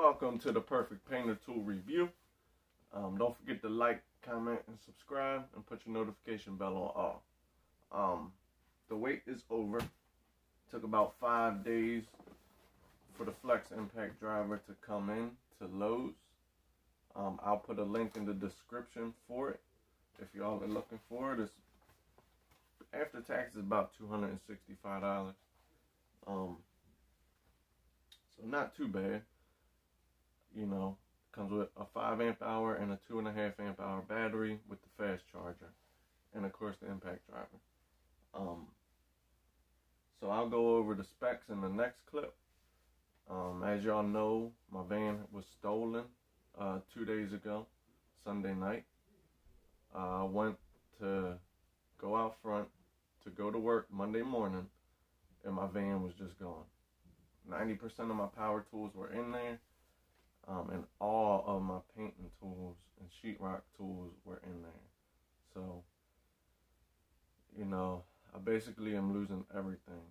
Welcome to the Perfect Painter Tool Review. Don't forget to like, comment, and subscribe, and put your notification bell on all. The wait is over. Took about 5 days for the Flex Impact driver to come in to Lowe's. I'll put a link in the description for it if y'all are looking for it. It's after tax is about $265. So not too bad. You know, comes with a 5 amp hour and a 2.5 amp hour battery with the fast charger, and of course the impact driver. So I'll go over the specs in the next clip. As y'all know, my van was stolen 2 days ago, Sunday night. I went to go out front to go to work Monday morning, and my van was just gone. 90% of my power tools were in there, and all of my painting tools and sheetrock tools were in there. So, you know, I basically am losing everything.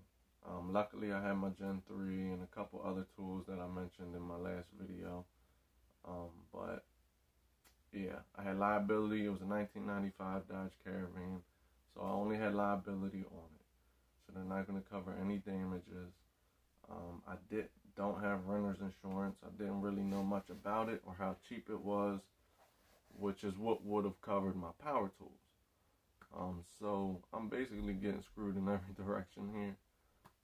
Luckily, I had my Gen 3 and a couple other tools that I mentioned in my last video. But, yeah, I had liability. It was a 1995 Dodge Caravan, so I only had liability on it. So they're not going to cover any damages. I don't have renter's insurance. I didn't really know much about it or how cheap it was, which is what would have covered my power tools. So I'm basically getting screwed in every direction here,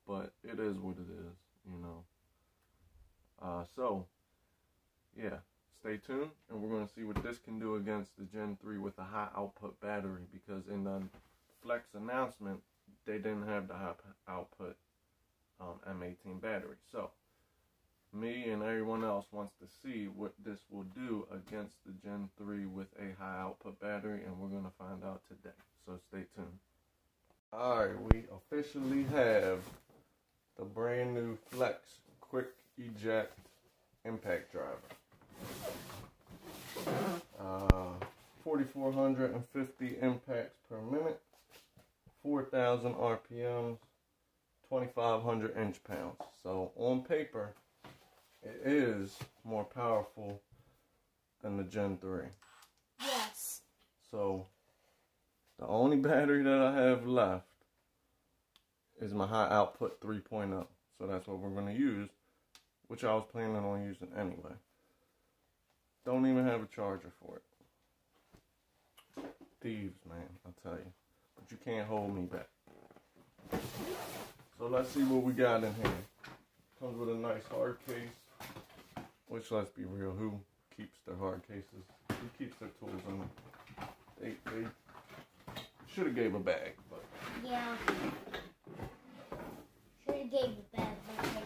but it is what it is, you know. So yeah, stay tuned, and we're going to see what this can do against the Gen 3 with a high output battery, because in the Flex announcement, they didn't have the high output M18 battery. So me and everyone else wants to see what this will do against the Gen 3 with a high output battery, and we're going to find out today. So stay tuned. Alright, we officially have the brand new Flex Quick Eject Impact Driver. 4,450 impacts per minute, 4,000 RPMs, 2,500 inch-pounds. So on paper, it is more powerful than the Gen 3. Yes. So the only battery that I have left is my high output 3.0. So that's what we're going to use, which I was planning on using anyway. Don't even have a charger for it. Thieves, man, I'll tell you. But you can't hold me back. So let's see what we got in here. Comes with a nice hard case, which, let's be real, who keeps their hard cases? Who keeps their tools in them? They should have gave a bag, but yeah, should have gave a bag, but they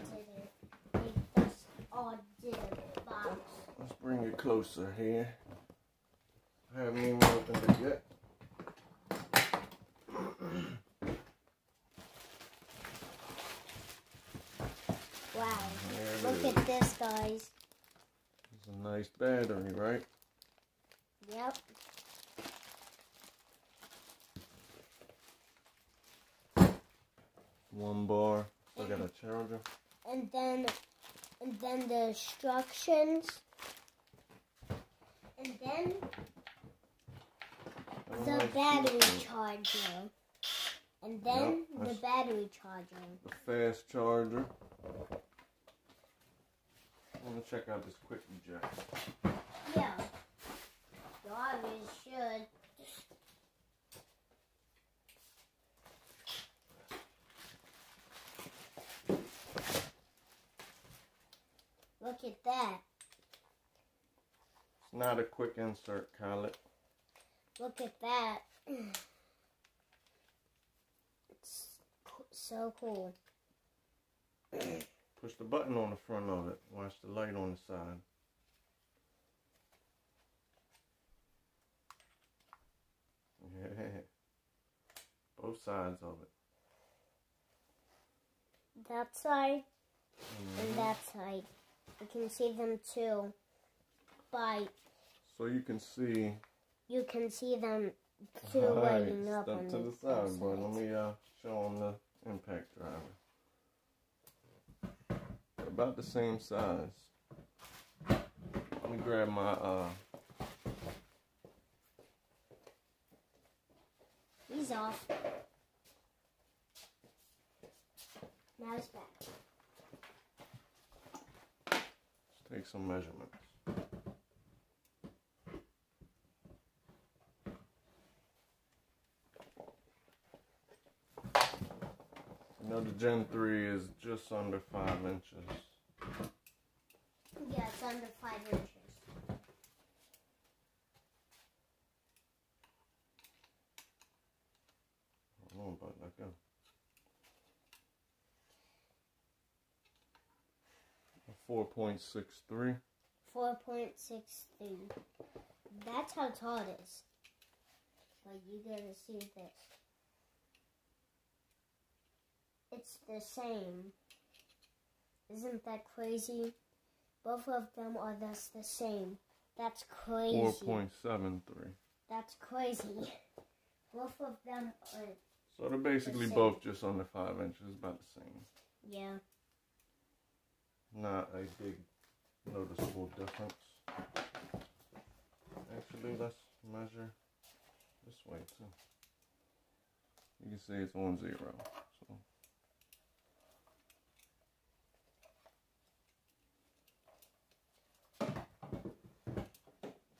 didn't. They just all did a box. Let's bring it closer here. I haven't even opened it yet. Wow, look at this, guys. It's a nice battery, right? Yep. One bar. I got a charger. And then the instructions. And then the battery charger. And then the battery charger. The fast charger. I want to check out this quick eject. Yeah. You always should. Look at that. It's not a quick insert, Khaled. Look at that. It's so cool. Push the button on the front of it. Watch the light on the side. Yeah. Both sides of it. That side and that side. You can see them too. But so you can see. You can see them too lighting up on to the side, but let me show them the impact driver. They're about the same size. grab my He's off. Now it's back. let's take some measurements. You know the Gen 3 is just under 5 inches. Yeah, it's under 5 inches. Oh, but let go. 4.63. 4.63. That's how tall it is. But you gotta see this. It's the same. Isn't that crazy? Both of them are just the same. That's crazy. 4.73. That's crazy. Both of them are... So they're basically both just under 5 inches, about the same. Yeah. Not a big noticeable difference. Actually, let's measure this way too. You can see it's on 0. So.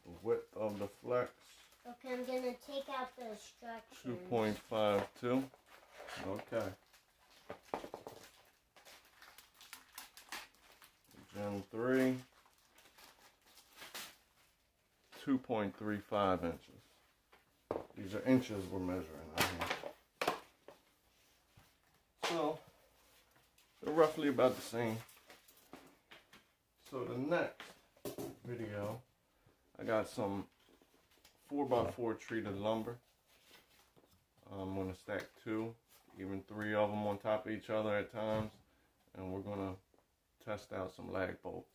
The width of the flex. Okay, I'm gonna take out the instructions. 2.52. Okay. Gen 3. 2.35 inches. These are inches we're measuring out here. So, they're roughly about the same. So the next video, I got some 4x4 treated lumber. I'm going to stack 2, even 3 of them on top of each other at times. And we're going to test out some lag bolts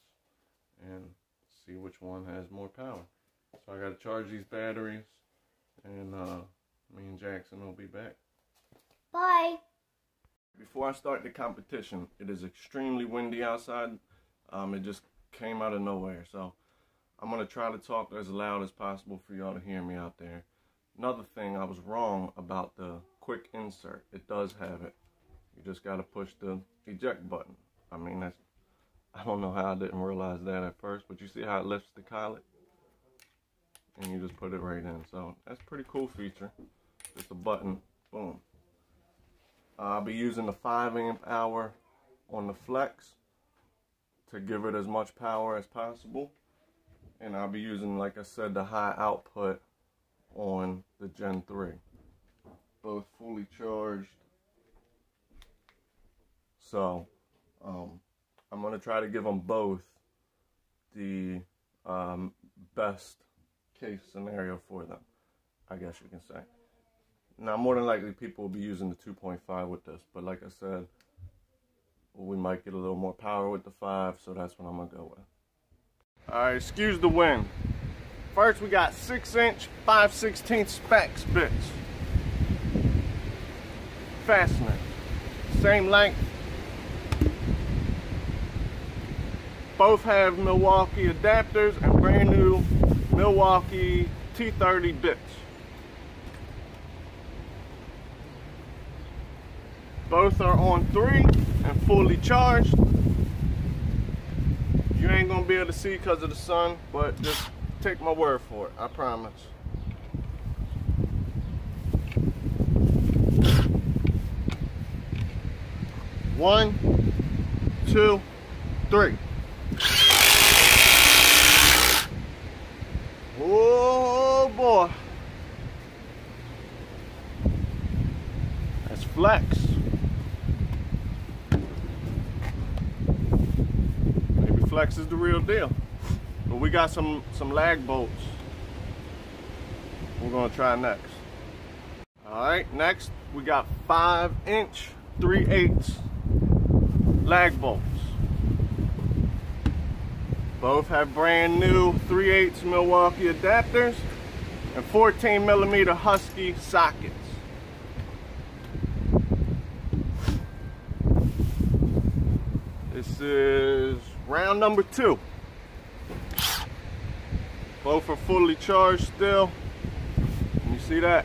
and see which one has more power. So I got to charge these batteries, and me and Jackson will be back. Bye. Before I start the competition, it is extremely windy outside. It just came out of nowhere, so I'm going to try to talk as loud as possible for y'all to hear me out there. Another thing, I was wrong about the quick insert. It does have it. You just got to push the eject button. I mean, I don't know how I didn't realize that at first, but you see how it lifts the collet? And you just put it right in. So that's a pretty cool feature. Just a button, boom. I'll be using the 5 amp hour on the flex to give it as much power as possible. And I'll be using, like I said, the high output on the Gen 3. Both fully charged. So, I'm going to try to give them both the best case scenario for them, I guess you can say. Now, more than likely, people will be using the 2.5 with this. But like I said, we might get a little more power with the 5, so that's what I'm going to go with. Alright, excuse the wind. First, we got 6-inch 5/16 specs bits. Fastener. Same length. Both have Milwaukee adapters and brand new Milwaukee T30 bits. Both are on 3 and fully charged. You ain't gonna be able to see because of the sun, but just take my word for it, I promise. One, 2, 3. Oh boy. That's flex. Maybe flex is the real deal. But we got some lag bolts we're gonna try next. Alright, next we got 5-inch 3/8 lag bolts. Both have brand new 3/8 Milwaukee adapters and 14mm Husky sockets. This is round number 2. Both are fully charged still. Can you see that?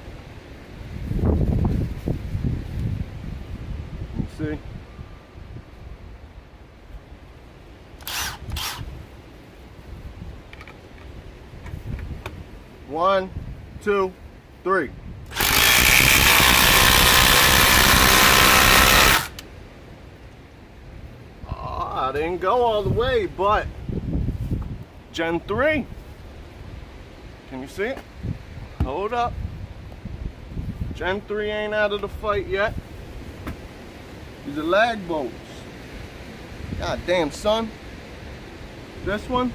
Can you see? One, two, three. I didn't go all the way, but Gen 3. Can you see it? Hold up. Gen 3 ain't out of the fight yet. These are lag bolts. God damn, son. This one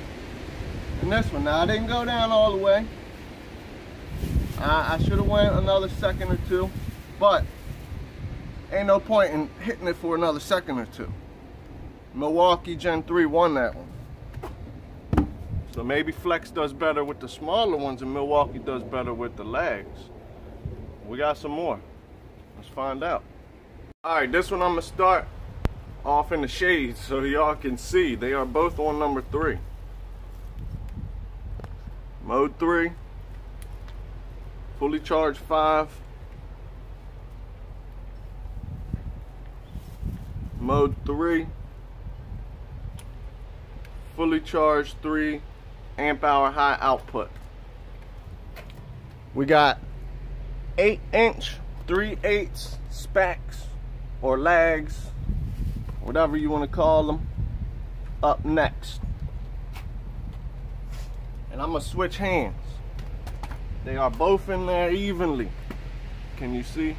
and this one. Now, I didn't go down all the way. I should have went another second or two, but ain't no point in hitting it for another second or two. Milwaukee Gen 3 won that one. So maybe Flex does better with the smaller ones and Milwaukee does better with the lags. We got some more. Let's find out. Alright, this one I'm going to start off in the shade so y'all can see. They are both on number 3. Mode 3. Fully charged 5. Mode 3. Fully charged 3 amp hour high output. We got 8-inch 3/8 specs or lags, whatever you want to call them, up next. And I'm gonna switch hands. They are both in there evenly. Can you see?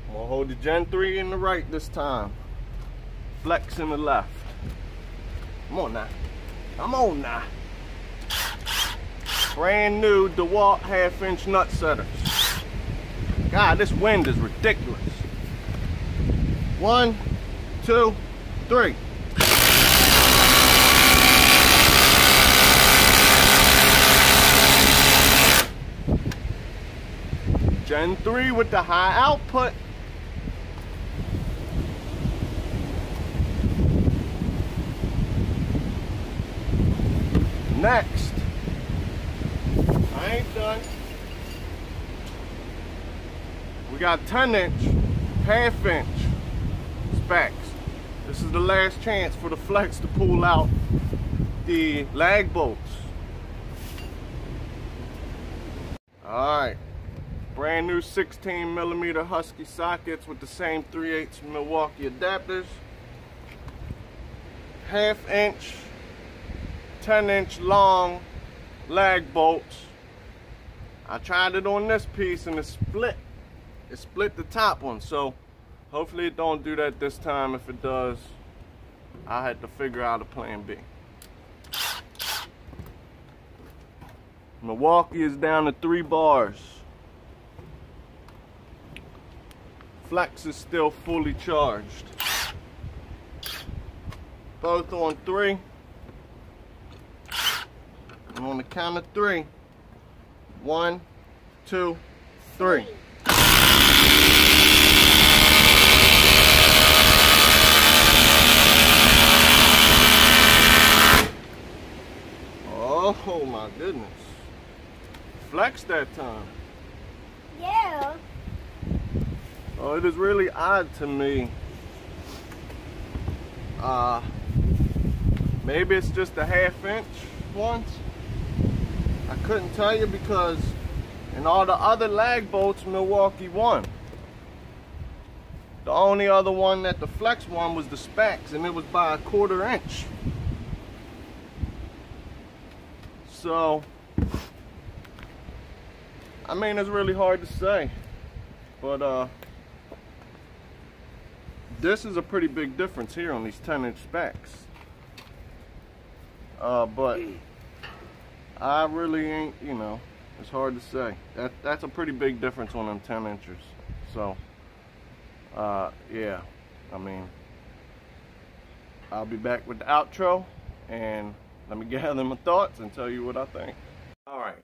I'm gonna hold the Gen 3 in the right this time. Flex in the left. Come on now. Come on now. Brand new DeWalt 1/2-inch nut setters. God, this wind is ridiculous. 1, 2, 3. Gen 3 with the high output. Next, I ain't done. We got 10-inch, 1/2-inch specs. This is the last chance for the Flex to pull out the lag bolts. Alright, brand new 16mm Husky sockets with the same 3/8 Milwaukee adapters. 1/2-inch, 10-inch long lag bolts. I tried it on this piece and it split. It split the top one, so hopefully it don't do that this time. If it does, I had to figure out a plan B. Milwaukee is down to 3 bars. Flex is still fully charged. Both on 3. And on the count of 3. 1, 2, 3. Oh my goodness. Flex that time. Yeah. Oh, it is really odd to me. Maybe it's just the 1/2-inch ones. I couldn't tell you because in all the other lag bolts, Milwaukee won. The only other one that the Flex won was the specs, and it was by a 1/4 inch. So, I mean, it's really hard to say, but this is a pretty big difference here on these 10-inch specs. But I really ain't, you know, it's hard to say. That's a pretty big difference on them 10-inchers. So, yeah, I mean, I'll be back with the outro, and let me gather my thoughts and tell you what I think. All right,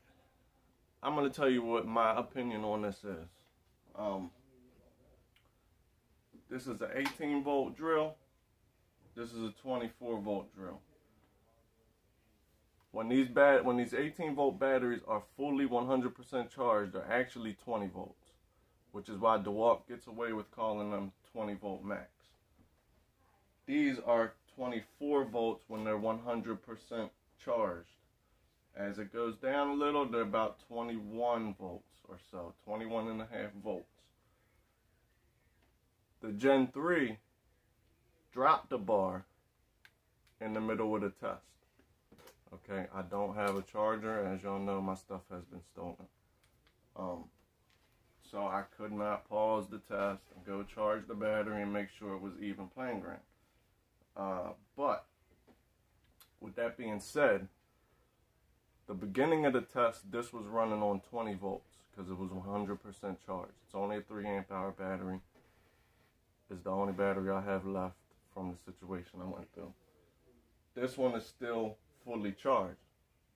I'm gonna tell you what my opinion on this is. This is an 18 volt drill. This is a 24 volt drill. When these 18 volt batteries are fully 100% charged, they're actually 20 volts, which is why DeWalt gets away with calling them 20 volt max. These are 24 volts when they're 100% charged. As it goes down a little, they're about 21 volts or so, 21.5 volts. The Gen 3 dropped the bar in the middle of the test. Okay, I don't have a charger. As y'all know, my stuff has been stolen. So I could not pause the test and go charge the battery and make sure it was even playing ground. But with that being said, the beginning of the test, this was running on 20 volts because it was 100% charged. It's only a 3 amp hour battery. It's the only battery I have left from the situation I went through. This one is still fully charged.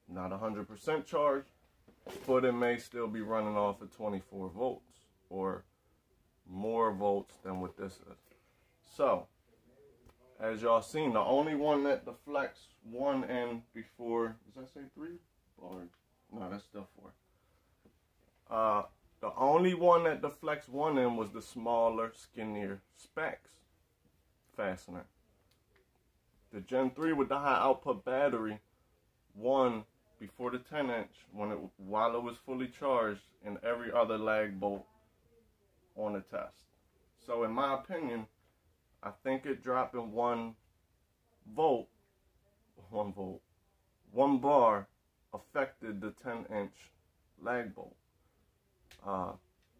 Not 100% charged, but it may still be running off at 24 volts or more volts than what this is. So, as y'all seen, the only one that deflects one end before, does that say 3 bars? No, that's still 4. The only one that deflects one end was the smaller, skinnier specs fastener. The Gen 3 with the high output battery won before the 10 inch while it was fully charged in every other lag bolt on the test. So in my opinion, I think it dropping 1 bar affected the 10 inch lag bolt.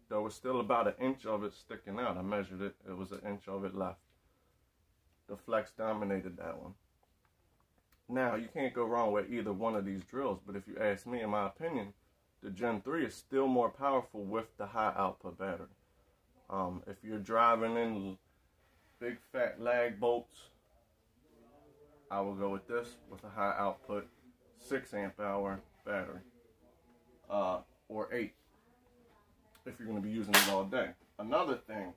There was still about 1 inch of it sticking out. I measured it. It was 1 inch of it left. The flex dominated that one. Now, you can't go wrong with either one of these drills, but if you ask me, in my opinion, the Gen 3 is still more powerful with the high output battery. If you're driving in big fat lag bolts, I will go with this with a high output 6 amp hour battery, or 8 if you're going to be using it all day. Another thing,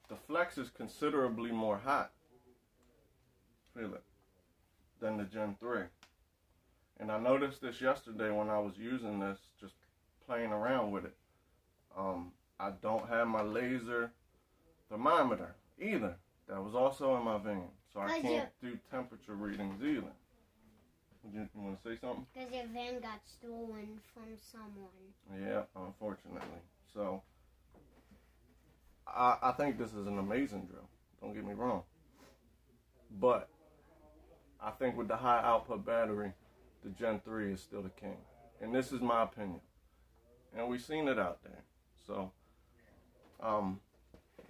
the flex is considerably more hot, feel it, than the Gen 3. And I noticed this yesterday when I was using this, just playing around with it. I don't have my laser thermometer either. That was also in my van, so I can't do temperature readings either. You want to say something? Because your van got stolen from someone. Yeah, unfortunately. So, I think this is an amazing drill. Don't get me wrong. But, I think with the high output battery, the Gen 3 is still the king. And this is my opinion. And we've seen it out there. So,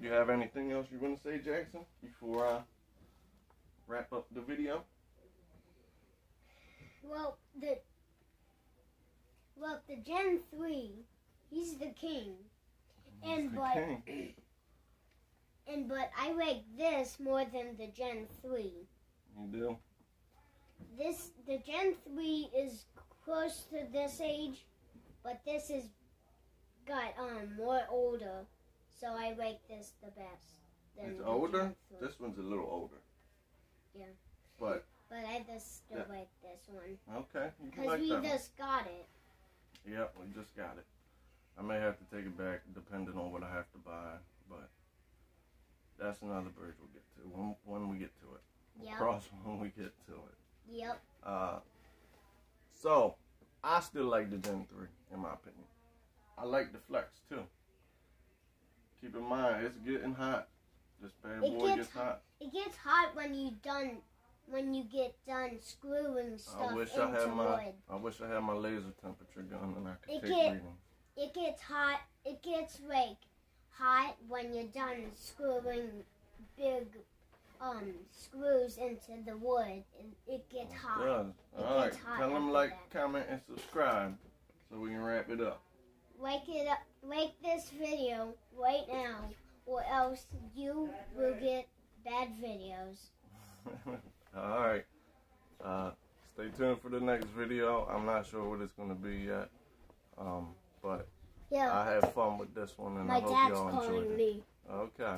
you have anything else you want to say, Jackson, before I wrap up the video? Well, the Gen 3, he's the king. But I like this more than the Gen 3. You do? The Gen 3 is close to this age, but this is got more older. So I like this the best. It's older? This one's a little older. Yeah. But I just still like this one. Okay. Because we just got it. Yep, we just got it. I may have to take it back depending on what I have to buy, but that's another bridge we'll get to when we get to it. We'll cross when we get to it. Yep. So, I still like the Gen 3, in my opinion. I like the flex, too. Keep in mind, it's getting hot. This bad boy gets hot. It gets hot when you get done screwing stuff into wood. I wish I had my laser temperature gun and I could take readings. It gets hot. It gets like hot when you're done screwing big screws into the wood. It gets hot. It does. All right. Tell them like, comment, and subscribe so we can wrap it up. Like this video right now, or else you will get bad videos. All right. Stay tuned for the next video. I'm not sure what it's going to be yet. But yeah, I had fun with this one, and I hope y'all enjoyed it. Me. Okay.